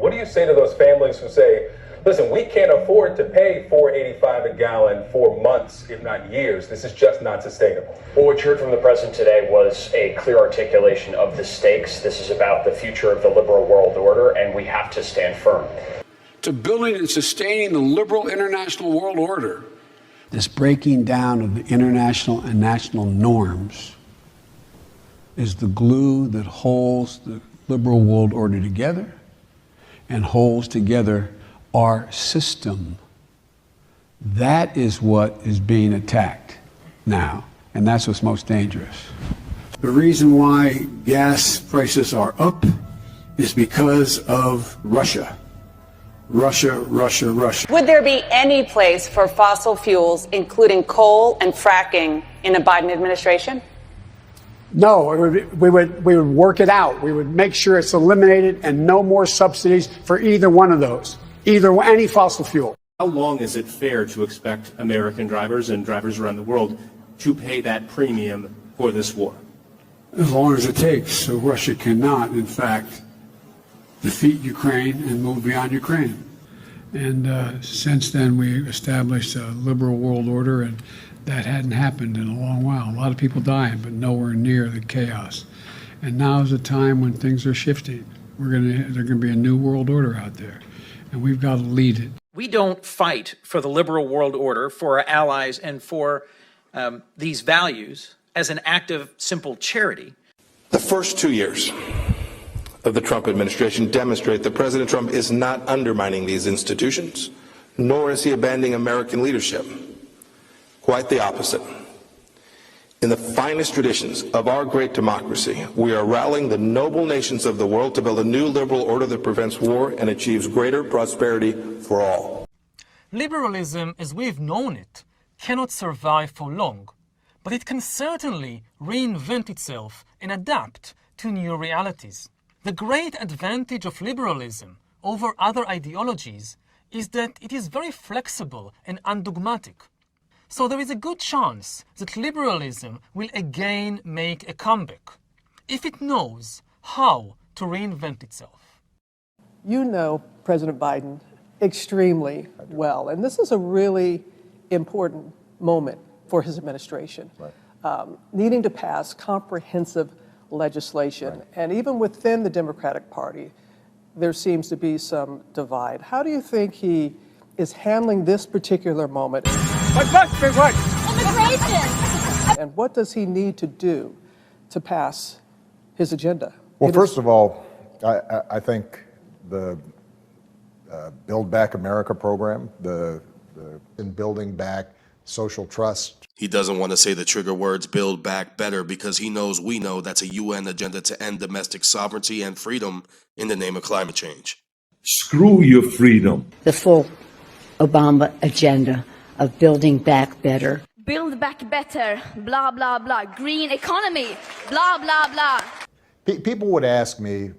What do you say to those families who say, listen, we can't afford to pay $4.85 a gallon for months, if not years. This is just not sustainable. Well, what you heard from the president today was a clear articulation of the stakes. This is about the future of the liberal world order, and we have to stand firm. To building and sustaining the liberal international world order. This breaking down of the international and national norms is the glue that holds the liberal world order together and holds together our system. That is what is being attacked now, and that's what's most dangerous. The reason why gas prices are up is because of Russia. Russia. Would there be any place for fossil fuels, including coal and fracking, in a Biden administration? No, we would work it out. We would make sure it's eliminated and no more subsidies for either one of those, any fossil fuel. How long is it fair to expect American drivers and drivers around the world to pay that premium for this war? As long as it takes, so Russia cannot, in fact, defeat Ukraine and move beyond Ukraine. And since then, we established a liberal world order, and that hadn't happened in a long while. A lot of people dying, but nowhere near the chaos. And now is a time when things are shifting. There's going to be a new world order out there, and we've got to lead it. We don't fight for the liberal world order, for our allies, and for these values as an act of simple charity. The first 2 years of the Trump administration demonstrate that President Trump is not undermining these institutions, nor is he abandoning American leadership. Quite the opposite. In the finest traditions of our great democracy, we are rallying the noble nations of the world to build a new liberal order that prevents war and achieves greater prosperity for all. Liberalism, as we've known it, cannot survive for long, but it can certainly reinvent itself and adapt to new realities. The great advantage of liberalism over other ideologies is that it is very flexible and undogmatic. So there is a good chance that liberalism will again make a comeback, if it knows how to reinvent itself. You know President Biden extremely well, and this is a really important moment for his administration, needing to pass comprehensive legislation. And even within the Democratic Party, there seems to be some divide. How do you think he is handling this particular moment? Immigration! And what does he need to do to pass his agenda? Well, first of all, I think the Build Back America program, in building back social trust. He doesn't want to say the trigger words build back better because he knows we know that's a UN agenda to end domestic sovereignty and freedom in the name of climate change. Screw your freedom. The full Obama agenda of building back better. Build back better, blah, blah, blah. Green economy, blah, blah, blah. People would ask me,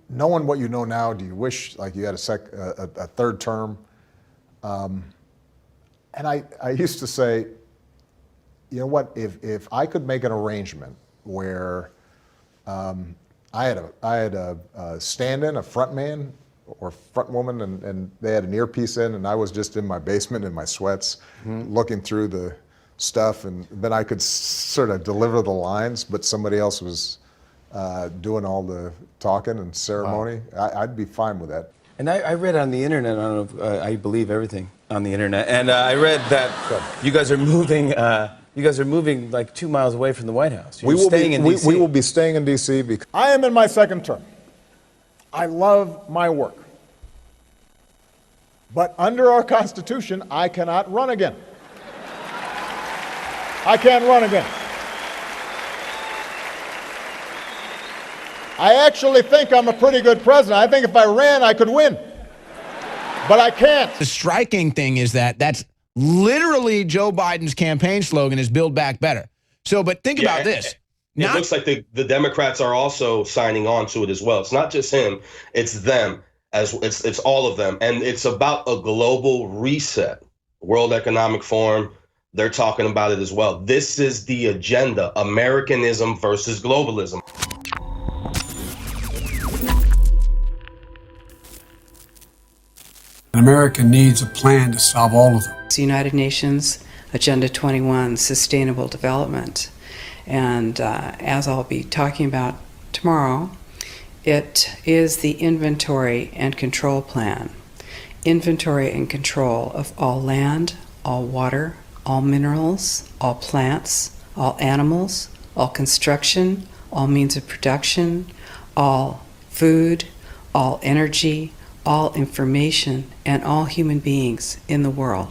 knowing what you know now, do you wish like you had a third term? And I used to say, you know what, if I could make an arrangement where I had a stand-in, a front man or front woman, and they had an earpiece in, and I was just in my basement in my sweats, looking through the stuff, and then I could sort of deliver the lines, but somebody else was doing all the talking and ceremony. Wow. I'd be fine with that. And I read on the internet, I don't know if I believe everything on the internet, and I read that you guys are moving. You guys are moving like 2 miles away from the White House. We will be staying in D.C. because I am in my second term. I love my work. But under our Constitution, I cannot run again. I can't run again. I actually think I'm a pretty good president. I think if I ran, I could win. But I can't. The striking thing is that that's literally Joe Biden's campaign slogan is Build Back Better. So, but think about this. It looks like the Democrats are also signing on to it as well. It's not just him, it's them. It's all of them. And it's about a global reset. World Economic Forum, they're talking about it as well. This is the agenda, Americanism versus globalism. America needs a plan to solve all of them. It's the United Nations Agenda 21, Sustainable Development. And as I'll be talking about tomorrow, it is the inventory and control plan. Inventory and control of all land, all water, all minerals, all plants, all animals, all construction, all means of production, all food, all energy, all information, and all human beings in the world.